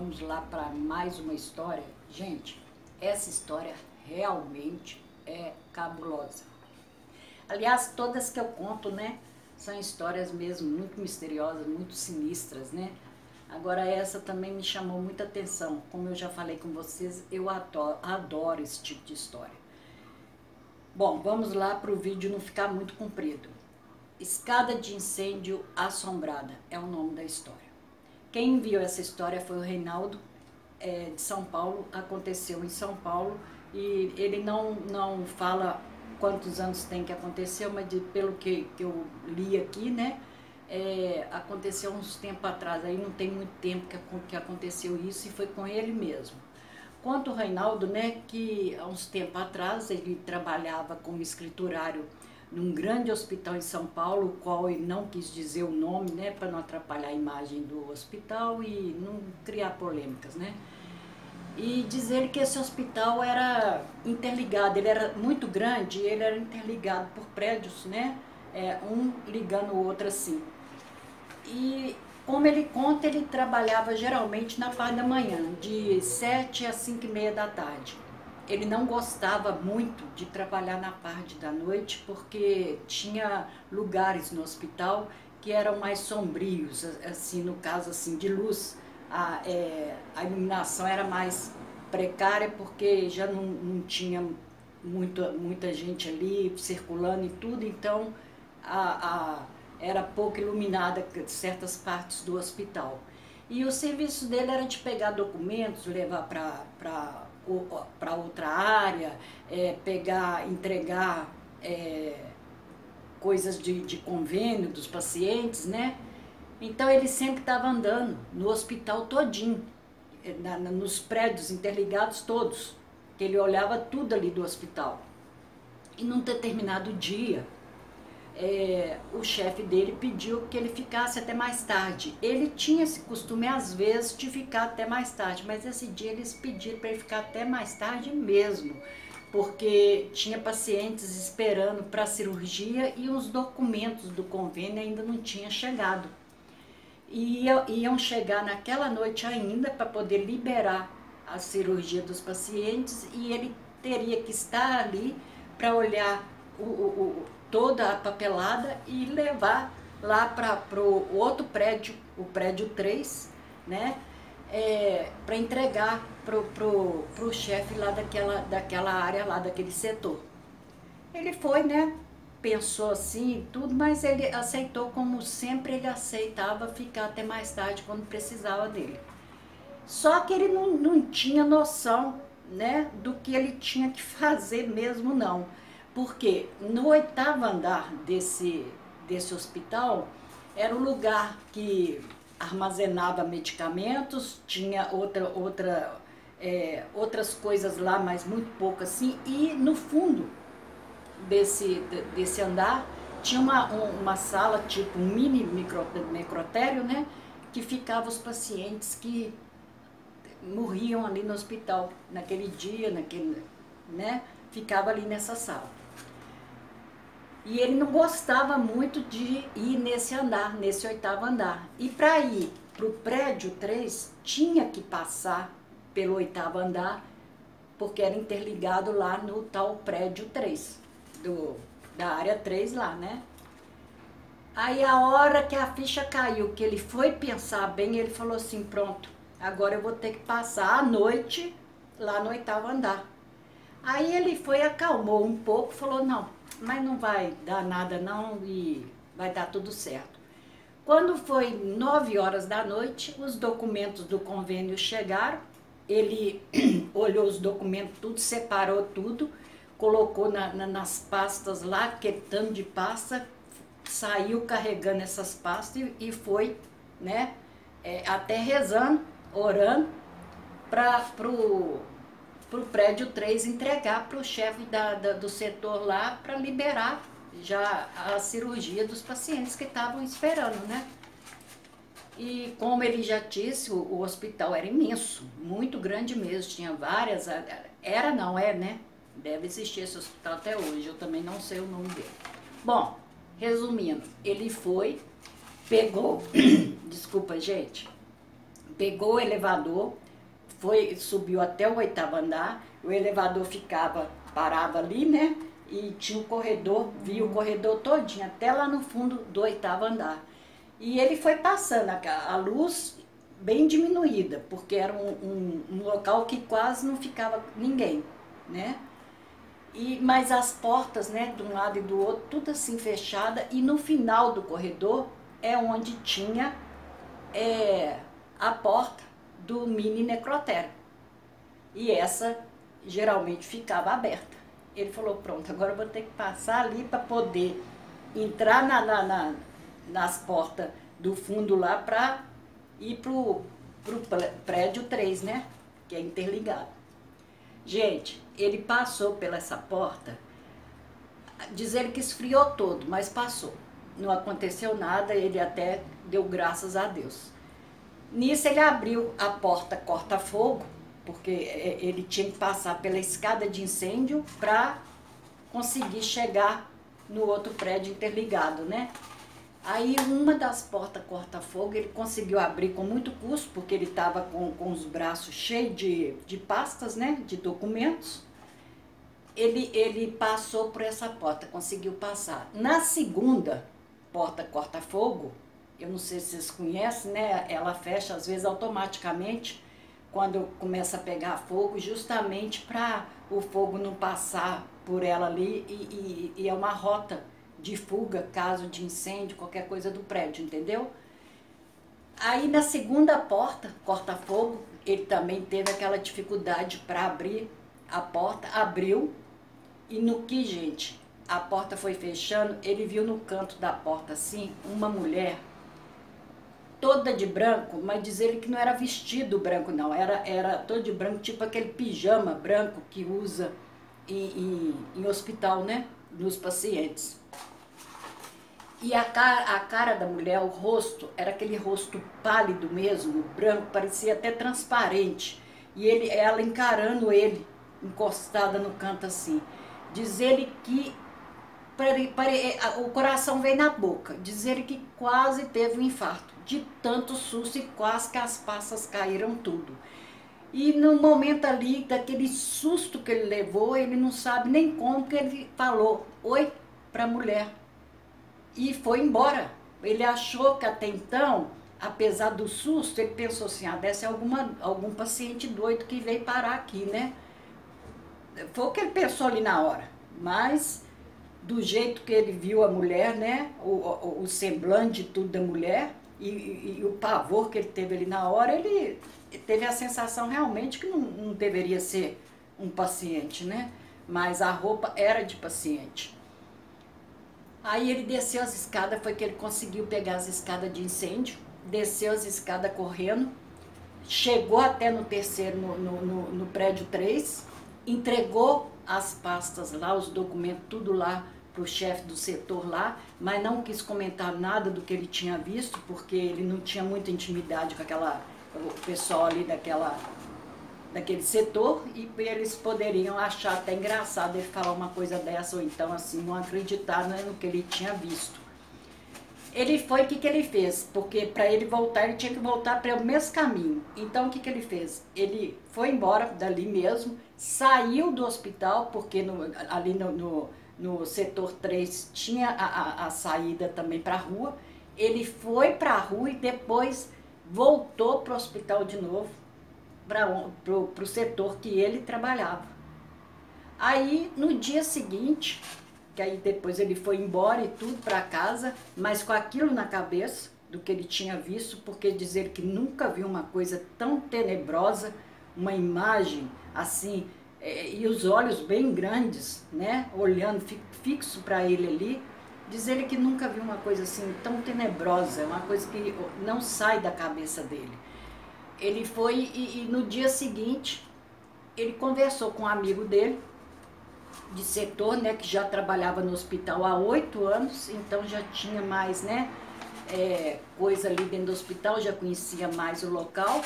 vamos lá para mais uma história. Gente, essa história realmente é cabulosa. Aliás, todas que eu conto, né, são histórias mesmo muito misteriosas, muito sinistras, né? Agora essa também me chamou muita atenção. Como eu já falei com vocês, eu adoro esse tipo de história. Bom, vamos lá para o vídeo não ficar muito comprido. Escada de incêndio assombrada é o nome da história. Quem enviou essa história foi o Reinaldo, de São Paulo. Aconteceu em São Paulo e ele não fala quantos anos tem que aconteceu, mas pelo que eu li aqui, né, aconteceu uns tempo atrás, aí não tem muito tempo que aconteceu isso e foi com ele mesmo. Quanto o Reinaldo, né, que há uns tempos atrás ele trabalhava como escriturário num grande hospital em São Paulo, o qual ele não quis dizer o nome, né, para não atrapalhar a imagem do hospital e não criar polêmicas, né. E dizer que esse hospital era interligado, ele era muito grande, ele era interligado por prédios, né, um ligando o outro assim. E como ele conta, ele trabalhava geralmente na parte da manhã, de 7 às 5h30 da tarde. Ele não gostava muito de trabalhar na parte da noite, porque tinha lugares no hospital que eram mais sombrios, assim, no caso assim, de luz. A iluminação era mais precária, porque já não tinha muita gente ali circulando e tudo, então era pouco iluminada certas partes do hospital. E o serviço dele era de pegar documentos, levar para outra área, entregar coisas de convênio dos pacientes, né? Então ele sempre estava andando no hospital todinho, nos prédios interligados todos, que ele olhava tudo ali do hospital. E num determinado dia, o chefe dele pediu que ele ficasse até mais tarde. Ele tinha esse costume, às vezes, de ficar até mais tarde, mas esse dia eles pediram para ele ficar até mais tarde mesmo, porque tinha pacientes esperando para a cirurgia e os documentos do convênio ainda não tinham chegado. E iam chegar naquela noite ainda para poder liberar a cirurgia dos pacientes, e ele teria que estar ali para olhar toda a papelada e levar lá para o outro prédio, o prédio 3, né, para entregar pro chefe lá daquela área lá, daquele setor. Ele foi, né, pensou assim tudo, mas ele aceitou, como sempre ele aceitava ficar até mais tarde quando precisava dele. Só que ele não tinha noção, né, do que ele tinha que fazer mesmo não. Porque no 8º andar desse hospital era o lugar que armazenava medicamentos, tinha outras coisas lá, mas muito pouco assim, e no fundo desse andar tinha uma sala, tipo um mini necrotério, né, que ficava os pacientes que morriam ali no hospital naquele dia, né, ficava ali nessa sala. E ele não gostava muito de ir nesse andar, nesse 8º andar. E para ir para o prédio 3, tinha que passar pelo 8º andar, porque era interligado lá no tal prédio 3, da área 3 lá, né? Aí a hora que a ficha caiu, que ele foi pensar bem, ele falou assim, pronto, agora eu vou ter que passar a noite lá no 8º andar. Aí ele foi, acalmou um pouco, falou, não, mas não vai dar nada não e vai dar tudo certo. Quando foi 9 horas da noite, os documentos do convênio chegaram, ele olhou os documentos, tudo, separou tudo, colocou nas pastas lá, aquele tanto de pasta, saiu carregando essas pastas e foi, né, até rezando, orando, pro prédio 3 entregar para o chefe do setor lá para liberar já a cirurgia dos pacientes que estavam esperando, né? E como ele já disse, o hospital era imenso, muito grande mesmo, tinha várias, não é, né? Deve existir esse hospital até hoje, eu também não sei o nome dele. Bom, resumindo, ele foi, pegou, desculpa gente, pegou o elevador, subiu até o 8º andar, o elevador parava ali, né? E tinha um corredor, via o corredor todinho, até lá no fundo do 8º andar. E ele foi passando, a luz bem diminuída, porque era um local que quase não ficava ninguém, né? Mas as portas, né, de um lado e do outro, tudo assim fechada, e no final do corredor é onde tinha a porta do mini necrotério. E essa geralmente ficava aberta. Ele falou, pronto, agora eu vou ter que passar ali para poder entrar nas portas do fundo lá para ir pro prédio 3, né? Que é interligado. Gente, ele passou pela essa porta, diz ele que esfriou todo, mas passou. Não aconteceu nada, ele até deu graças a Deus. Nisso ele abriu a porta corta-fogo, porque ele tinha que passar pela escada de incêndio para conseguir chegar no outro prédio interligado, né? Aí uma das portas corta-fogo ele conseguiu abrir com muito custo, porque ele estava com os braços cheios de pastas, né? De documentos. Ele passou por essa porta, conseguiu passar. Na segunda porta corta-fogo, eu não sei se vocês conhecem, né? Ela fecha às vezes automaticamente quando começa a pegar fogo, justamente para o fogo não passar por ela ali e é uma rota de fuga, caso de incêndio, qualquer coisa do prédio, entendeu? Aí na segunda porta, corta-fogo, ele também teve aquela dificuldade para abrir a porta, abriu, e no que, gente, a porta foi fechando, ele viu no canto da porta assim, uma mulher toda de branco, mas diz ele que não era vestido branco não, era todo de branco, tipo aquele pijama branco que usa em hospital, né, nos pacientes. E a cara da mulher, o rosto, era aquele rosto pálido mesmo, branco, parecia até transparente. E ela encarando ele, encostada no canto assim. Diz ele que o coração veio na boca. Diz ele que quase teve um infarto, de tanto susto, e quase que as passas caíram tudo. E no momento ali, daquele susto que ele levou, ele não sabe nem como que ele falou oi para a mulher. E foi embora. Ele achou que até então, apesar do susto, ele pensou assim, deve ser algum paciente doido que veio parar aqui, né? Foi o que ele pensou ali na hora. Mas, do jeito que ele viu a mulher, né? O semblante de tudo da mulher e o pavor que ele teve ali na hora, ele teve a sensação realmente que não deveria ser um paciente, né? Mas a roupa era de paciente. Aí ele desceu as escadas, foi que ele conseguiu pegar as escadas de incêndio, desceu as escadas correndo, chegou até no terceiro, no prédio 3, entregou as pastas lá, os documentos, tudo lá para o chefe do setor lá, mas não quis comentar nada do que ele tinha visto, porque ele não tinha muita intimidade com o pessoal ali daquele setor, e eles poderiam achar até engraçado ele falar uma coisa dessa, ou então assim, não acreditar, né, no que ele tinha visto. Ele foi, o que ele fez? Porque para ele voltar, ele tinha que voltar para o mesmo caminho. Então o que ele fez? Ele foi embora dali mesmo, saiu do hospital, porque ali no setor 3 tinha a saída também para a rua. Ele foi para a rua e depois voltou para o hospital de novo, para o setor que ele trabalhava. Aí, no dia seguinte, que aí depois ele foi embora e tudo para casa, mas com aquilo na cabeça, do que ele tinha visto, porque dizer que nunca viu uma coisa tão tenebrosa, uma imagem assim, e os olhos bem grandes, né, olhando fixo para ele ali, diz ele que nunca viu uma coisa assim tão tenebrosa, uma coisa que não sai da cabeça dele. Ele foi e no dia seguinte, ele conversou com um amigo dele, de setor, né, que já trabalhava no hospital há 8 anos, então já tinha mais, né, coisa ali dentro do hospital, já conhecia mais o local.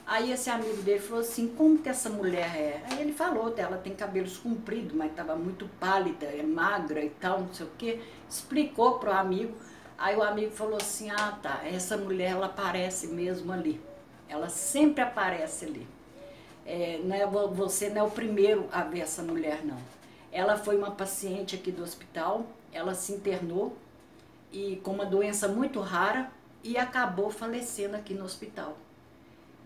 Aí esse amigo dele falou assim, como que essa mulher é? Aí ele falou, ela tem cabelos compridos, mas estava muito pálida, é magra e tal, não sei o quê. Explicou para o amigo, aí o amigo falou assim, tá, essa mulher ela aparece mesmo ali. Ela sempre aparece ali. Você não é o primeiro a ver essa mulher, não. Ela foi uma paciente aqui do hospital, ela se internou e com uma doença muito rara e acabou falecendo aqui no hospital.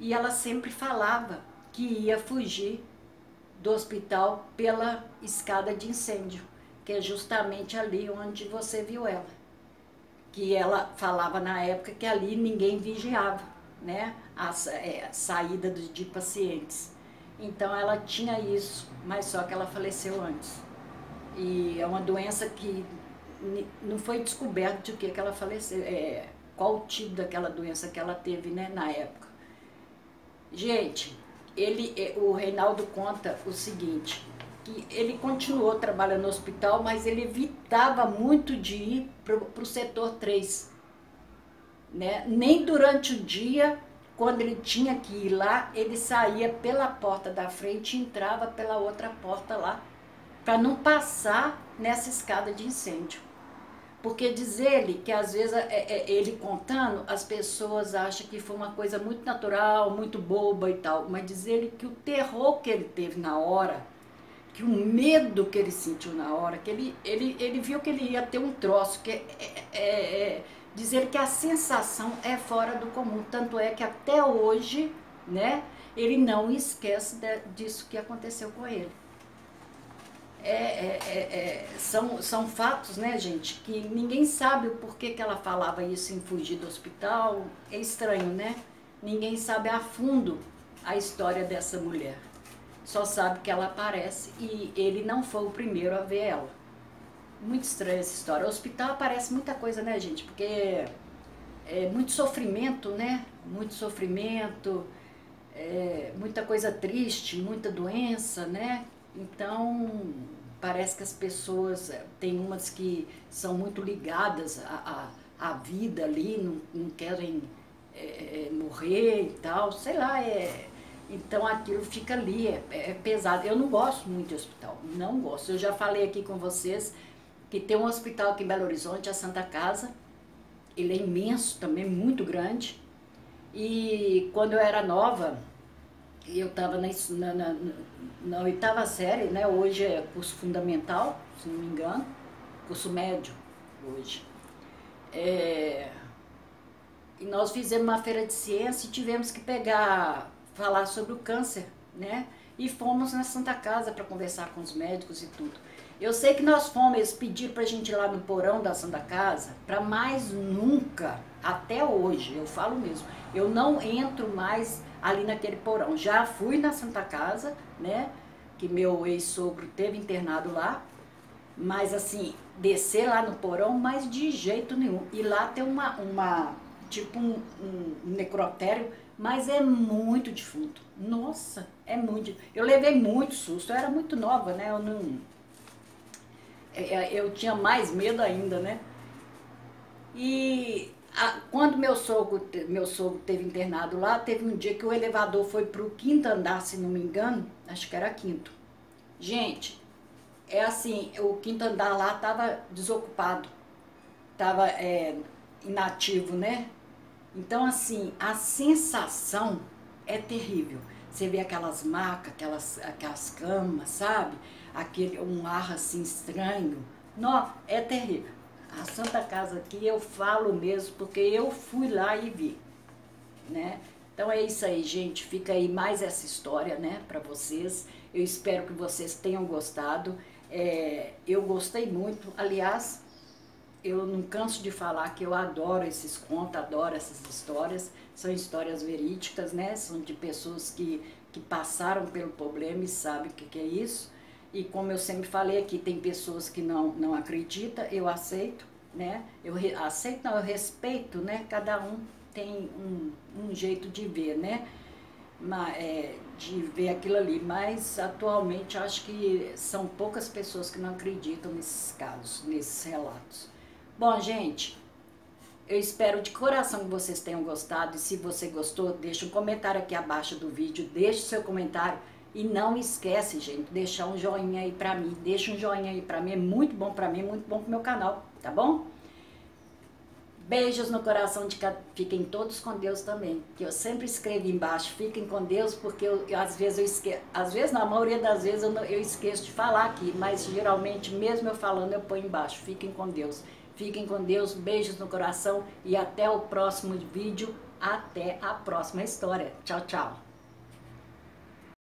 E ela sempre falava que ia fugir do hospital pela escada de incêndio, que é justamente ali onde você viu ela. Que ela falava na época que ali ninguém vigiava, né, a saída de pacientes. Então ela tinha isso, mas só que ela faleceu antes. E é uma doença que não foi descoberto de que ela faleceu, qual o tipo daquela doença que ela teve, né, na época. Gente, o Reinaldo conta o seguinte, que ele continuou trabalhando no hospital, mas ele evitava muito de ir para o setor 3. Né? Nem durante o dia, quando ele tinha que ir lá, ele saía pela porta da frente e entrava pela outra porta lá, para não passar nessa escada de incêndio. Porque diz ele que às vezes, ele contando, as pessoas acham que foi uma coisa muito natural, muito boba e tal, mas diz ele que o terror que ele teve na hora, que o medo que ele sentiu na hora, que ele viu que ele ia ter um troço, que diz ele que a sensação é fora do comum, tanto é que até hoje, né, ele não esquece disso que aconteceu com ele. São fatos, né, gente, que ninguém sabe o porquê que ela falava isso em fugir do hospital. É estranho, né? Ninguém sabe a fundo a história dessa mulher. Só sabe que ela aparece e ele não foi o primeiro a ver ela. Muito estranha essa história. O hospital aparece muita coisa, né, gente? Porque é muito sofrimento, né? Muito sofrimento, muita coisa triste, muita doença, né? Então, parece que as pessoas, tem umas que são muito ligadas à vida ali, não querem morrer e tal, sei lá, então aquilo fica ali, é pesado. Eu não gosto muito de hospital, não gosto. Eu já falei aqui com vocês que tem um hospital aqui em Belo Horizonte, a Santa Casa, ele é imenso também, muito grande, e quando eu era nova, eu estava na 8ª série, né? Hoje é curso fundamental, se não me engano, curso médio hoje. E nós fizemos uma feira de ciência e tivemos que falar sobre o câncer, né? E fomos na Santa Casa para conversar com os médicos e tudo. Eu sei que nós fomos, eles pediram para a gente ir lá no porão da Santa Casa, para mais nunca, até hoje, eu falo mesmo, eu não entro mais ali naquele porão. Já fui na Santa Casa, né, que meu ex-sogro teve internado lá, mas assim, descer lá no porão, mas de jeito nenhum. E lá tem tipo um necrotério, mas é muito defunto. Nossa, é muito. Eu levei muito susto, eu era muito nova, né, eu tinha mais medo ainda, né. E quando meu sogro teve internado lá, teve um dia que o elevador foi para o 5º andar, se não me engano, acho que era 5º. Gente, é assim, o 5º andar lá estava desocupado, estava inativo, né? Então, assim, a sensação é terrível. Você vê aquelas macas, aquelas camas, sabe? Um ar assim estranho. Não, é terrível. A Santa Casa aqui eu falo mesmo, porque eu fui lá e vi, né? Então é isso aí, gente. Fica aí mais essa história, né, para vocês. Eu espero que vocês tenham gostado. Eu gostei muito. Aliás, eu não canso de falar que eu adoro esses contos, adoro essas histórias. São histórias verídicas, né? São de pessoas que passaram pelo problema e sabem o que é isso. E como eu sempre falei aqui, tem pessoas que não acreditam, eu aceito, né? Eu respeito, né? Cada um tem um jeito de ver, né? De ver aquilo ali, mas atualmente acho que são poucas pessoas que não acreditam nesses casos, nesses relatos. Bom, gente, eu espero de coração que vocês tenham gostado, e se você gostou, deixa um comentário aqui abaixo do vídeo, deixa o seu comentário. E não esquece, gente, deixar um joinha aí pra mim. Deixa um joinha aí pra mim, é muito bom pra mim, muito bom pro meu canal, tá bom? Beijos no coração de cada... Fiquem todos com Deus também. Que eu sempre escrevo embaixo, fiquem com Deus, porque às vezes eu esqueço. Às vezes, na maioria das vezes, eu esqueço de falar aqui. Mas geralmente, mesmo eu falando, eu ponho embaixo. Fiquem com Deus. Fiquem com Deus, beijos no coração e até o próximo vídeo. Até a próxima história. Tchau, tchau.